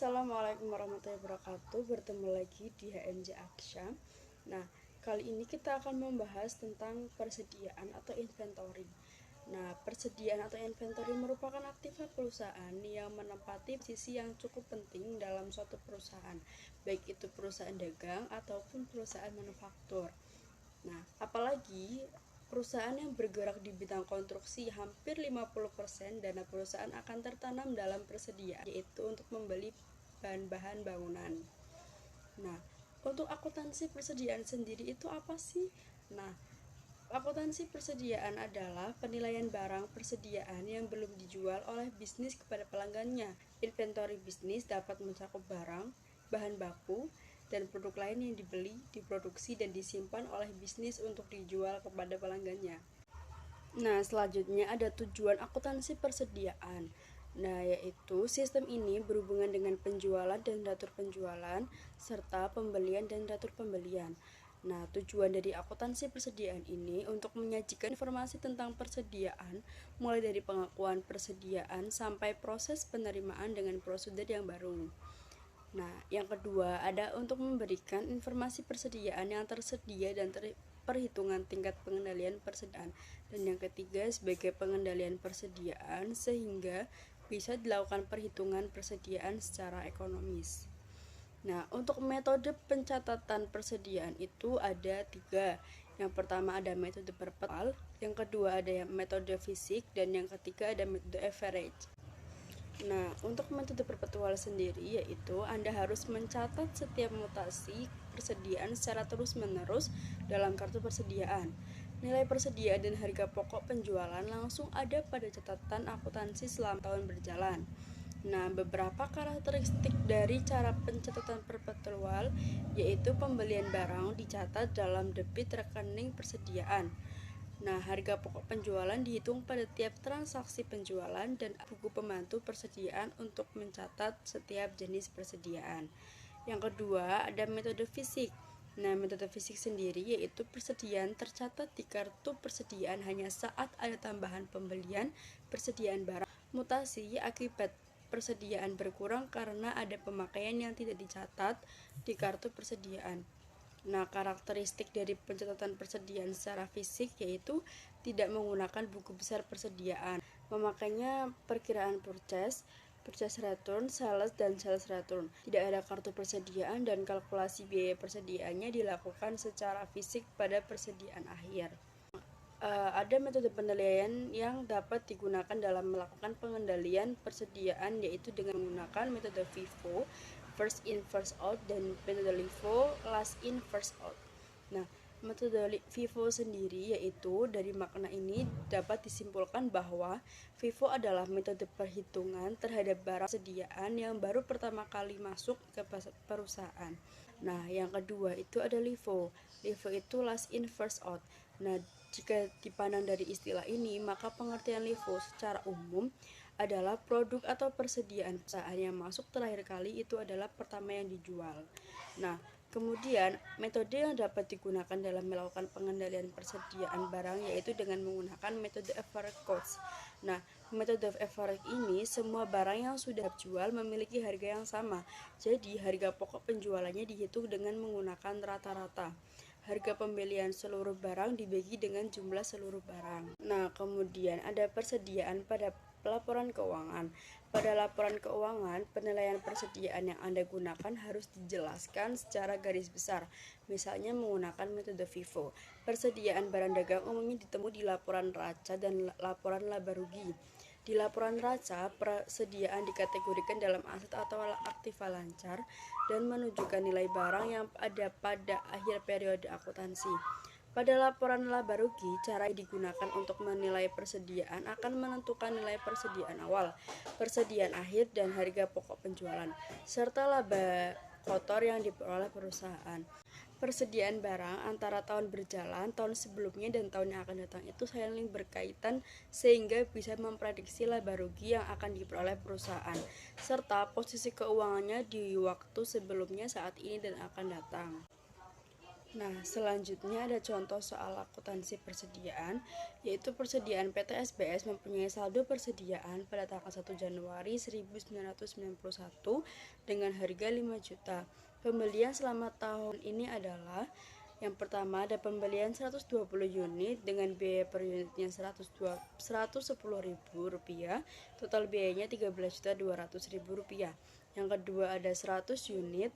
Assalamualaikum warahmatullahi wabarakatuh. Bertemu lagi di HMJ Aksya. Nah, kali ini kita akan membahas tentang persediaan atau inventory. Nah, persediaan atau inventory merupakan aktivitas perusahaan yang menempati posisi yang cukup penting dalam suatu perusahaan, baik itu perusahaan dagang ataupun perusahaan manufaktur. Nah, apalagi perusahaan yang bergerak di bidang konstruksi, hampir 50% dana perusahaan akan tertanam dalam persediaan, yaitu untuk membeli bahan-bahan bangunan. Nah, untuk akuntansi persediaan sendiri itu apa sih? Nah, akuntansi persediaan adalah penilaian barang persediaan yang belum dijual oleh bisnis kepada pelanggannya. Inventory bisnis dapat mencakup barang, bahan baku, dan produk lain yang dibeli, diproduksi, dan disimpan oleh bisnis untuk dijual kepada pelanggannya. Nah, selanjutnya ada tujuan akuntansi persediaan. Nah, yaitu sistem ini berhubungan dengan penjualan dan reatur penjualan, serta pembelian dan reatur pembelian. Nah, tujuan dari akuntansi persediaan ini untuk menyajikan informasi tentang persediaan, mulai dari pengakuan persediaan sampai proses penerimaan dengan prosedur yang baru. Nah, yang kedua ada untuk memberikan informasi persediaan yang tersedia dan perhitungan tingkat pengendalian persediaan. Dan yang ketiga sebagai pengendalian persediaan sehingga bisa dilakukan perhitungan persediaan secara ekonomis. Nah, untuk metode pencatatan persediaan itu ada 3. Yang pertama ada metode perpetual, yang kedua ada metode fisik, dan yang ketiga ada metode average. Nah, untuk metode perpetual sendiri yaitu Anda harus mencatat setiap mutasi persediaan secara terus-menerus dalam kartu persediaan. Nilai persediaan dan harga pokok penjualan langsung ada pada catatan akuntansi selama tahun berjalan. Nah, beberapa karakteristik dari cara pencatatan perpetual yaitu pembelian barang dicatat dalam debit rekening persediaan. Nah, harga pokok penjualan dihitung pada tiap transaksi penjualan dan buku pembantu persediaan untuk mencatat setiap jenis persediaan. Yang kedua, ada metode fisik. Nah, metode fisik sendiri yaitu persediaan tercatat di kartu persediaan hanya saat ada tambahan pembelian persediaan barang. Mutasi akibat persediaan berkurang karena ada pemakaian yang tidak dicatat di kartu persediaan. Nah, karakteristik dari pencatatan persediaan secara fisik yaitu tidak menggunakan buku besar persediaan, memakainya perkiraan purchase return, sales, dan sales return. Tidak ada kartu persediaan dan kalkulasi biaya persediaannya dilakukan secara fisik pada persediaan akhir. Ada metode penilaian yang dapat digunakan dalam melakukan pengendalian persediaan yaitu dengan menggunakan metode FIFO, first in first out, dan metode LIFO, last in first out. Nah, metode FIFO sendiri yaitu dari makna ini dapat disimpulkan bahwa FIFO adalah metode perhitungan terhadap barang persediaan yang baru pertama kali masuk ke perusahaan. Nah, yang kedua itu ada LIFO. LIFO itu last in first out. Nah, jika dipandang dari istilah ini, maka pengertian LIFO secara umum adalah produk atau persediaan perusahaan yang masuk terakhir kali itu adalah pertama yang dijual. Nah, kemudian metode yang dapat digunakan dalam melakukan pengendalian persediaan barang yaitu dengan menggunakan metode average cost. Nah, metode average ini semua barang yang sudah dijual memiliki harga yang sama. Jadi, harga pokok penjualannya dihitung dengan menggunakan rata-rata. Harga pembelian seluruh barang dibagi dengan jumlah seluruh barang. Nah, kemudian ada persediaan pada laporan keuangan. Pada laporan keuangan, penilaian persediaan yang Anda gunakan harus dijelaskan secara garis besar, misalnya menggunakan metode FIFO. Persediaan barang dagang umumnya ditemui di laporan raca dan laporan laba rugi. Di laporan raca, persediaan dikategorikan dalam aset atau aktiva lancar dan menunjukkan nilai barang yang ada pada akhir periode akuntansi. Pada laporan laba rugi, cara yang digunakan untuk menilai persediaan akan menentukan nilai persediaan awal, persediaan akhir, dan harga pokok penjualan, serta laba kotor yang diperoleh perusahaan. Persediaan barang antara tahun berjalan, tahun sebelumnya, dan tahun yang akan datang itu saling berkaitan sehingga bisa memprediksi laba rugi yang akan diperoleh perusahaan serta posisi keuangannya di waktu sebelumnya, saat ini, dan akan datang. Nah, selanjutnya ada contoh soal akuntansi persediaan, yaitu persediaan PT SBS mempunyai saldo persediaan pada tanggal 1 Januari 1991 dengan harga 5 juta. Pembelian selama tahun ini adalah: yang pertama ada pembelian 120 unit dengan biaya per unitnya Rp110.000, total biayanya Rp13.200.000. Yang kedua ada 100 unit,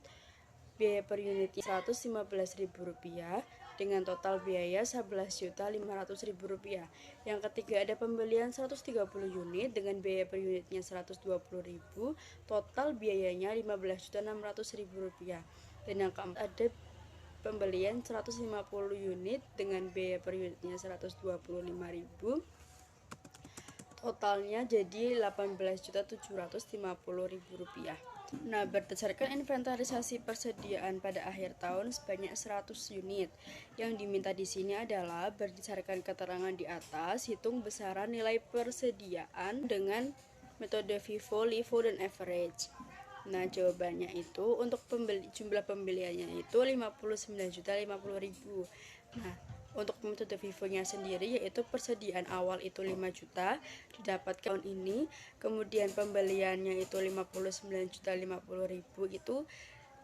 biaya per unitnya Rp115.000 dengan total biaya Rp11.500.000. Yang ketiga ada pembelian 130 unit dengan biaya per unitnya Rp120.000, total biayanya Rp15.600.000. Dan yang keempat ada pembelian 150 unit dengan biaya per unitnya Rp125.000, totalnya jadi Rp18.750.000. Nah, berdasarkan inventarisasi persediaan pada akhir tahun sebanyak 100 unit. Yang diminta di sini adalah berdasarkan keterangan di atas, hitung besaran nilai persediaan dengan metode FIFO, LIFO, dan average. Nah, jawabannya itu untuk jumlah pembeliannya itu 59.050.000. Nah, untuk metode FIFO-nya sendiri yaitu persediaan awal itu 5 juta didapatkan tahun ini, kemudian pembeliannya itu 59.050.000 itu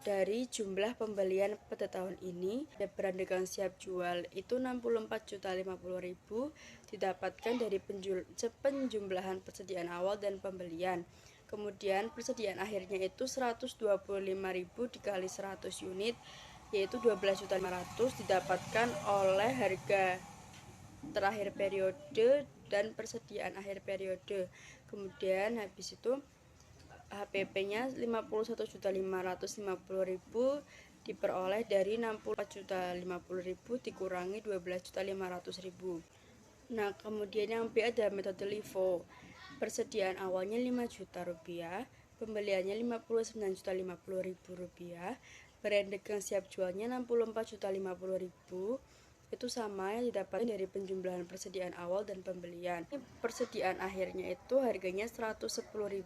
dari jumlah pembelian pada tahun ini. Berandekan siap jual itu 64.050.000 didapatkan dari penjumlahan persediaan awal dan pembelian. Kemudian persediaan akhirnya itu 125.000 dikali 100 unit yaitu 12.500 didapatkan oleh harga terakhir periode dan persediaan akhir periode. Kemudian habis itu HPP-nya 51.550.000 diperoleh dari 64.050.000 dikurangi 12.500.000. Nah, kemudian yang B ada metode LIFO. Persediaan awalnya Rp5 juta, pembeliannya Rp59.050.000, berendekan siap jualnya Rp64.050.000, itu sama yang didapatkan dari penjumlahan persediaan awal dan pembelian. Persediaan akhirnya itu harganya Rp110.000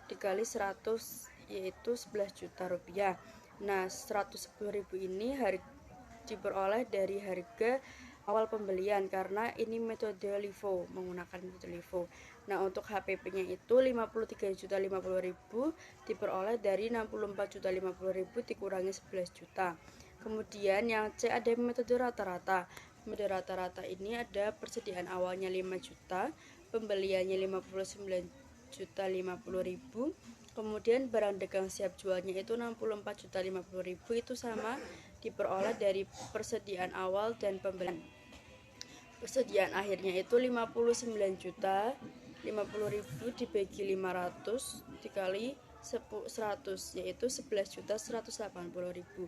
dikali 100 yaitu Rp11 juta. Nah, Rp110.000 ini diperoleh dari harga awal pembelian karena ini metode LIFO, menggunakan metode LIFO. Nah, untuk HPP-nya itu Rp53.050.000 diperoleh dari Rp64.050.000 dikurangi 11 juta. Kemudian yang C ada metode rata-rata. Metode rata-rata ini ada persediaan awalnya 5 juta, pembeliannya Rp59.050.000, kemudian barang dagang siap jualnya itu Rp64.050.000, itu sama diperoleh dari persediaan awal dan pembelian. Persediaan akhirnya itu 59 juta 50.000 dibagi 500 dikali 100 yaitu 11.180.000.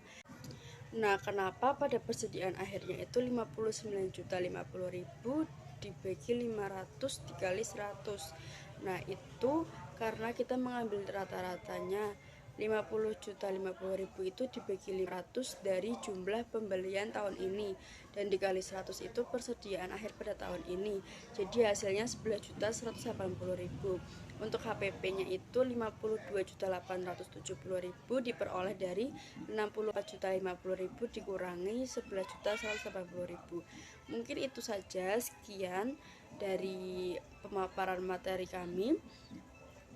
Nah, kenapa pada persediaan akhirnya itu 59.050.000 dibagi 500 dikali 100? Nah, itu karena kita mengambil rata-ratanya. 50.050.000 itu dibagi 500 dari jumlah pembelian tahun ini dan dikali 100 itu persediaan akhir pada tahun ini, jadi hasilnya 11.180.000. Untuk HPP-nya itu 52.870.000 diperoleh dari 64.050.000 dikurangi 11.180.000. Mungkin itu saja, sekian dari pemaparan materi kami,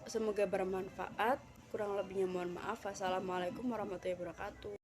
semoga bermanfaat. Kurang lebihnya mohon maaf. Wassalamualaikum warahmatullahi wabarakatuh.